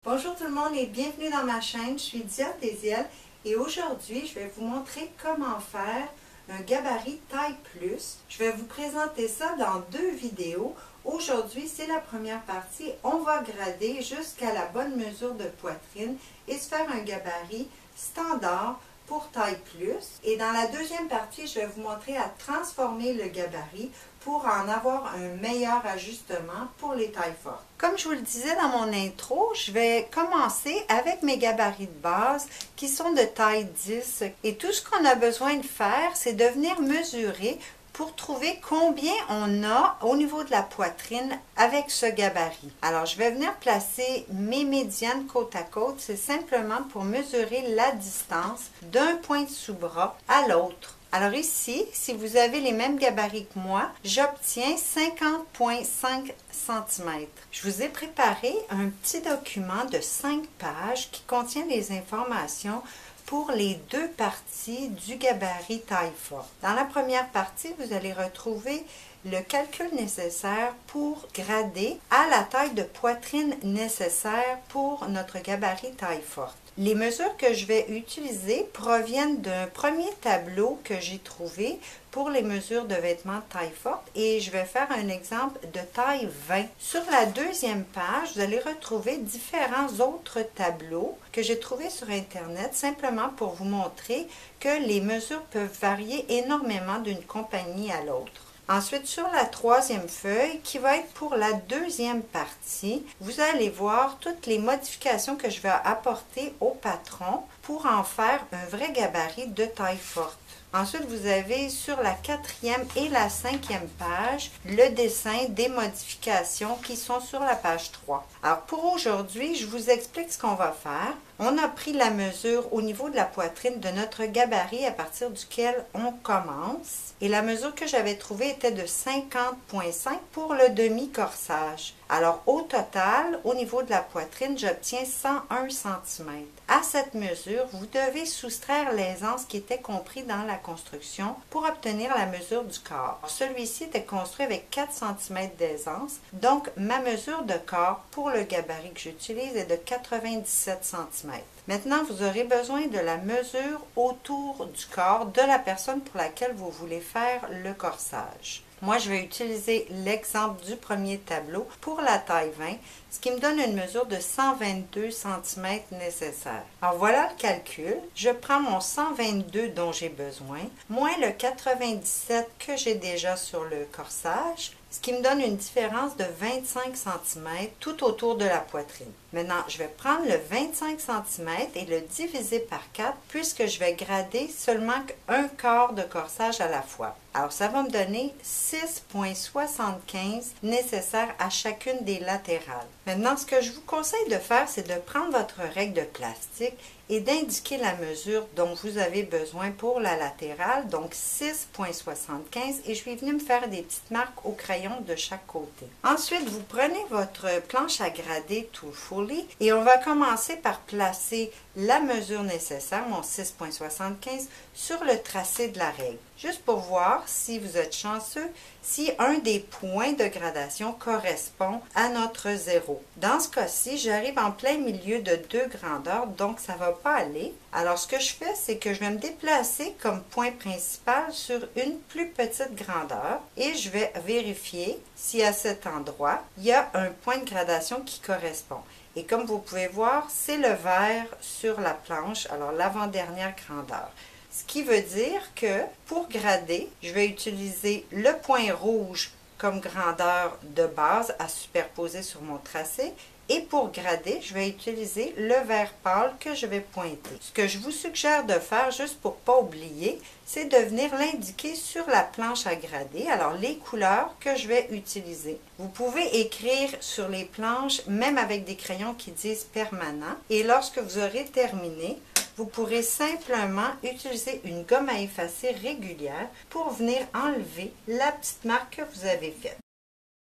Bonjour tout le monde et bienvenue dans ma chaîne, je suis Diane Désiel et aujourd'hui je vais vous montrer comment faire un gabarit taille plus. Je vais vous présenter ça dans deux vidéos. Aujourd'hui c'est la première partie, on va grader jusqu'à la bonne mesure de poitrine et se faire un gabarit standard pour taille plus. Et dans la deuxième partie, je vais vous montrer à transformer le gabarit pour en avoir un meilleur ajustement pour les tailles fortes. Comme je vous le disais dans mon intro, je vais commencer avec mes gabarits de base qui sont de taille 10. Et tout ce qu'on a besoin de faire, c'est de venir mesurer pour trouver combien on a au niveau de la poitrine avec ce gabarit. Alors, je vais venir placer mes médianes côte à côte. C'est simplement pour mesurer la distance d'un point de sous-bras à l'autre. Alors ici, si vous avez les mêmes gabarits que moi, j'obtiens 50,5 cm. Je vous ai préparé un petit document de 5 pages qui contient les informations pour les deux parties du gabarit taille forte. Dans la première partie, vous allez retrouver le calcul nécessaire pour grader à la taille de poitrine nécessaire pour notre gabarit taille forte. Les mesures que je vais utiliser proviennent d'un premier tableau que j'ai trouvé pour les mesures de vêtements de taille forte et je vais faire un exemple de taille 20. Sur la deuxième page, vous allez retrouver différents autres tableaux que j'ai trouvés sur Internet simplement pour vous montrer que les mesures peuvent varier énormément d'une compagnie à l'autre. Ensuite, sur la troisième feuille, qui va être pour la deuxième partie, vous allez voir toutes les modifications que je vais apporter au patron pour en faire un vrai gabarit de taille forte. Ensuite, vous avez sur la quatrième et la cinquième page le dessin des modifications qui sont sur la page 3. Alors pour aujourd'hui, je vous explique ce qu'on va faire. On a pris la mesure au niveau de la poitrine de notre gabarit à partir duquel on commence. Et la mesure que j'avais trouvée était de 50,5 pour le demi-corsage. Alors au total, au niveau de la poitrine, j'obtiens 101 cm. À cette mesure, vous devez soustraire l'aisance qui était compris dans la construction pour obtenir la mesure du corps. Celui-ci était construit avec 4 cm d'aisance, donc ma mesure de corps pour le gabarit que j'utilise est de 97 cm. Maintenant, vous aurez besoin de la mesure autour du corps de la personne pour laquelle vous voulez faire le corsage. Moi, je vais utiliser l'exemple du premier tableau pour la taille 20, ce qui me donne une mesure de 122 cm nécessaire. Alors voilà le calcul. Je prends mon 122 dont j'ai besoin, moins le 97 que j'ai déjà sur le corsage, ce qui me donne une différence de 25 cm tout autour de la poitrine. Maintenant, je vais prendre le 25 cm et le diviser par 4 puisque je vais grader seulement un quart de corsage à la fois. Alors, ça va me donner 6,75 nécessaires à chacune des latérales. Maintenant, ce que je vous conseille de faire, c'est de prendre votre règle de plastique et d'indiquer la mesure dont vous avez besoin pour la latérale, donc 6,75 et je suis venue me faire des petites marques au crayon de chaque côté. Ensuite, vous prenez votre planche à grader Tool Fully et on va commencer par placer la mesure nécessaire, mon 6,75, sur le tracé de la règle. Juste pour voir si vous êtes chanceux, si un des points de gradation correspond à notre 0. Dans ce cas-ci, j'arrive en plein milieu de deux grandeurs, donc ça ne va pas aller. Alors, ce que je fais, c'est que je vais me déplacer comme point principal sur une plus petite grandeur et je vais vérifier si à cet endroit, il y a un point de gradation qui correspond. Et comme vous pouvez voir, c'est le vert sur la planche, alors l'avant-dernière grandeur. Ce qui veut dire que pour grader, je vais utiliser le point rouge comme grandeur de base à superposer sur mon tracé. Et pour grader, je vais utiliser le vert pâle que je vais pointer. Ce que je vous suggère de faire, juste pour ne pas oublier, c'est de venir l'indiquer sur la planche à grader. Alors, les couleurs que je vais utiliser. Vous pouvez écrire sur les planches, même avec des crayons qui disent permanent. Et lorsque vous aurez terminé, vous pourrez simplement utiliser une gomme à effacer régulière pour venir enlever la petite marque que vous avez faite.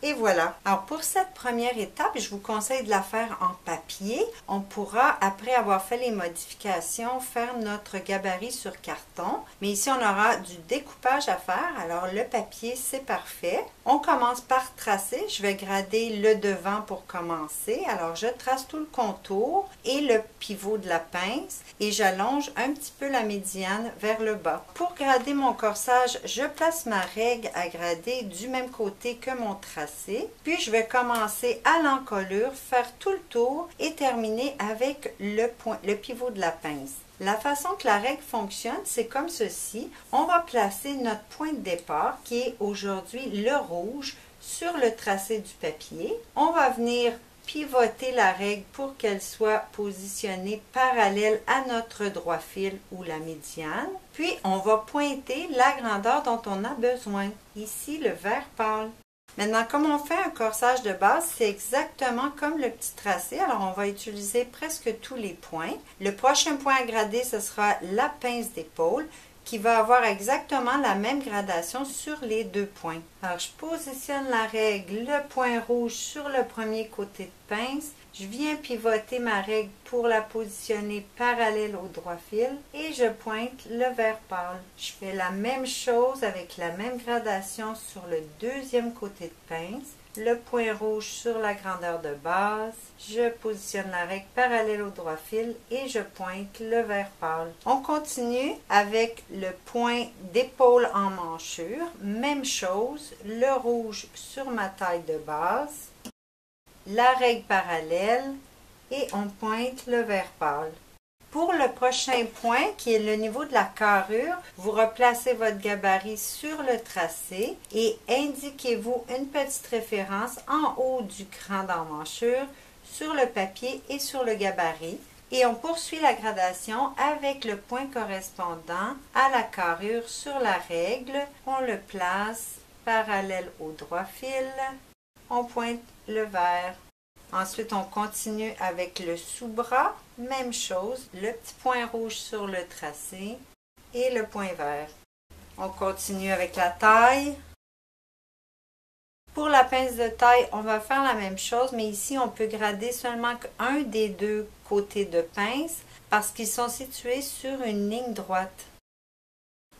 Et voilà. Alors pour cette première étape, je vous conseille de la faire en papier. On pourra, après avoir fait les modifications, faire notre gabarit sur carton. Mais ici, on aura du découpage à faire. Alors le papier, c'est parfait. On commence par tracer. Je vais grader le devant pour commencer. Alors je trace tout le contour et le pivot de la pince et j'allonge un petit peu la médiane vers le bas. Pour grader mon corsage, je place ma règle à grader du même côté que mon tracé. Puis je vais commencer à l'encolure, faire tout le tour et terminer avec le pivot de la pince. La façon que la règle fonctionne, c'est comme ceci. On va placer notre point de départ, qui est aujourd'hui le rouge, sur le tracé du papier. On va venir pivoter la règle pour qu'elle soit positionnée parallèle à notre droit fil ou la médiane. Puis on va pointer la grandeur dont on a besoin. Ici, le vert pâle. Maintenant, comme on fait un corsage de base, c'est exactement comme le petit tracé. Alors, on va utiliser presque tous les points. Le prochain point à grader, ce sera la pince d'épaule qui va avoir exactement la même gradation sur les deux points. Alors, je positionne la règle, le point rouge sur le premier côté de pince. Je viens pivoter ma règle pour la positionner parallèle au droit fil et je pointe le vert pâle. Je fais la même chose avec la même gradation sur le deuxième côté de pince. Le point rouge sur la grandeur de base. Je positionne la règle parallèle au droit fil et je pointe le vert pâle. On continue avec le point d'épaule en manchure. Même chose, le rouge sur ma taille de base. La règle parallèle et on pointe le vert pâle. Pour le prochain point, qui est le niveau de la carrure, vous replacez votre gabarit sur le tracé et indiquez-vous une petite référence en haut du cran d'emmanchure sur le papier et sur le gabarit. Et on poursuit la gradation avec le point correspondant à la carrure sur la règle. On le place parallèle au droit fil. On pointe le vert. Ensuite, on continue avec le sous-bras. Même chose, le petit point rouge sur le tracé et le point vert. On continue avec la taille. Pour la pince de taille, on va faire la même chose, mais ici, on peut grader seulement un des deux côtés de pince parce qu'ils sont situés sur une ligne droite.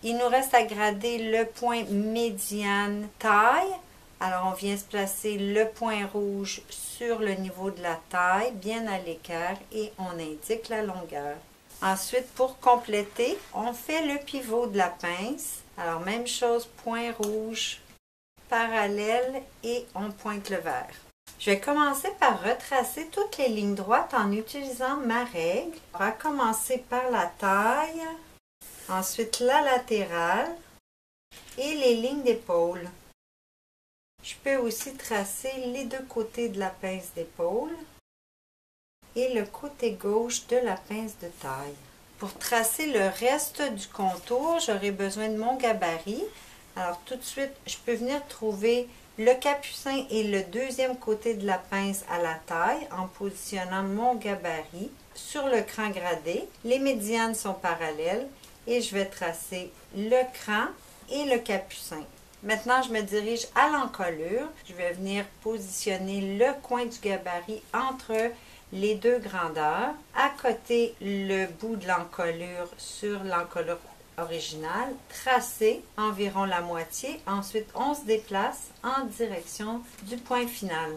Il nous reste à grader le point médiane taille. Alors, on vient se placer le point rouge sur le niveau de la taille, bien à l'écart, et on indique la longueur. Ensuite, pour compléter, on fait le pivot de la pince. Alors, même chose, point rouge, parallèle, et on pointe le vert. Je vais commencer par retracer toutes les lignes droites en utilisant ma règle. On va commencer par la taille, ensuite la latérale et les lignes d'épaule. Je peux aussi tracer les deux côtés de la pince d'épaule et le côté gauche de la pince de taille. Pour tracer le reste du contour, j'aurai besoin de mon gabarit. Alors tout de suite, je peux venir trouver le capucin et le deuxième côté de la pince à la taille en positionnant mon gabarit sur le cran gradé. Les médianes sont parallèles et je vais tracer le cran et le capucin. Maintenant, je me dirige à l'encolure. Je vais venir positionner le coin du gabarit entre les deux grandeurs. À côté, le bout de l'encolure sur l'encolure originale. Tracer environ la moitié. Ensuite, on se déplace en direction du point final.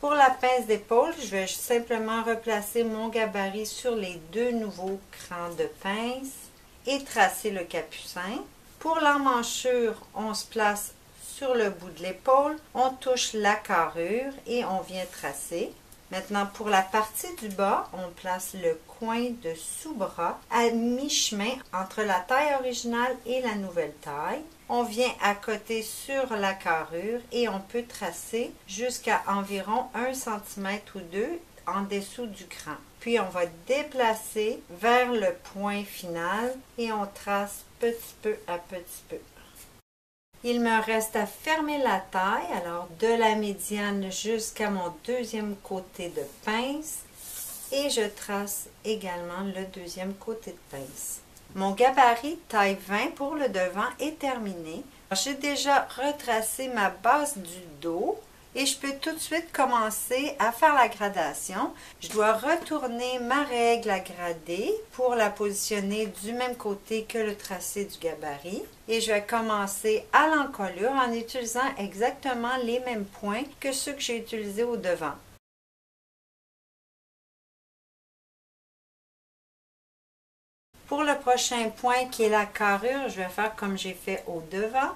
Pour la pince d'épaule, je vais simplement replacer mon gabarit sur les deux nouveaux crans de pince et tracer le capucin. Pour l'emmanchure, on se place sur le bout de l'épaule, on touche la carrure et on vient tracer. Maintenant, pour la partie du bas, on place le coin de sous-bras à mi-chemin entre la taille originale et la nouvelle taille. On vient à côté sur la carrure et on peut tracer jusqu'à environ 1 cm ou 2 en dessous du cran. Puis on va déplacer vers le point final et on trace petit peu à petit peu. Il me reste à fermer la taille, alors de la médiane jusqu'à mon deuxième côté de pince et je trace également le deuxième côté de pince. Mon gabarit taille 20 pour le devant est terminé. J'ai déjà retracé ma base du dos et je peux tout de suite commencer à faire la gradation. Je dois retourner ma règle à grader pour la positionner du même côté que le tracé du gabarit. Et je vais commencer à l'encolure en utilisant exactement les mêmes points que ceux que j'ai utilisés au devant. Pour le prochain point qui est la carrure, je vais faire comme j'ai fait au devant.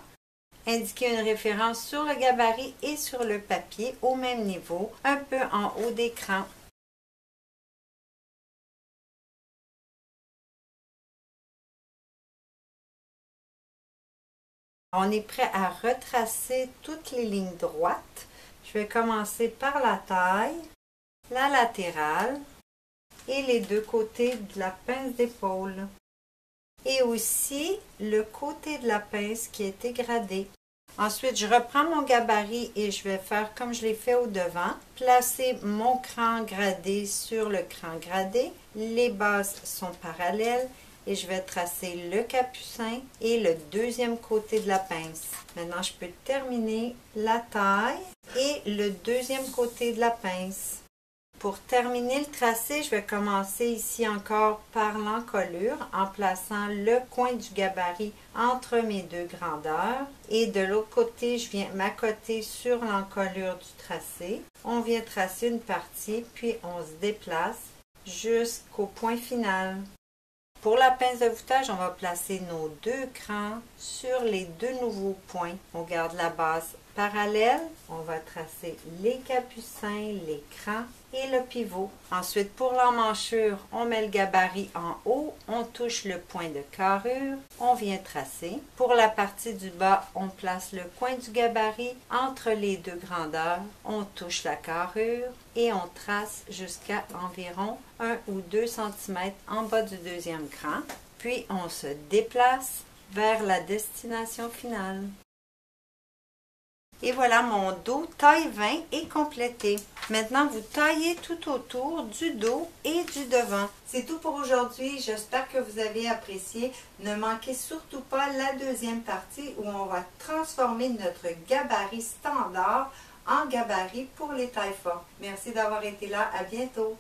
Indiquer une référence sur le gabarit et sur le papier au même niveau, un peu en haut d'écran. On est prêt à retracer toutes les lignes droites. Je vais commencer par la taille, la latérale et les deux côtés de la pince d'épaule. Et aussi le côté de la pince qui a été gradé. Ensuite, je reprends mon gabarit et je vais faire comme je l'ai fait au devant. Placer mon cran gradé sur le cran gradé. Les bases sont parallèles et je vais tracer le capucin et le deuxième côté de la pince. Maintenant, je peux terminer la taille et le deuxième côté de la pince. Pour terminer le tracé, je vais commencer ici encore par l'encolure en plaçant le coin du gabarit entre mes deux grandeurs. Et de l'autre côté, je viens m'accoter sur l'encolure du tracé. On vient tracer une partie, puis on se déplace jusqu'au point final. Pour la pince de voûtage, on va placer nos deux crans sur les deux nouveaux points. On garde la base parallèle, on va tracer les capucins, les crans et le pivot. Ensuite, pour l'emmanchure, on met le gabarit en haut, on touche le point de carrure, on vient tracer. Pour la partie du bas, on place le coin du gabarit entre les deux grandeurs, on touche la carrure et on trace jusqu'à environ 1 ou 2 cm en bas du deuxième cran. Puis on se déplace vers la destination finale. Et voilà, mon dos taille 20 est complété. Maintenant, vous taillez tout autour du dos et du devant. C'est tout pour aujourd'hui. J'espère que vous avez apprécié. Ne manquez surtout pas la deuxième partie où on va transformer notre gabarit standard en gabarit pour les tailles fortes. Merci d'avoir été là. À bientôt.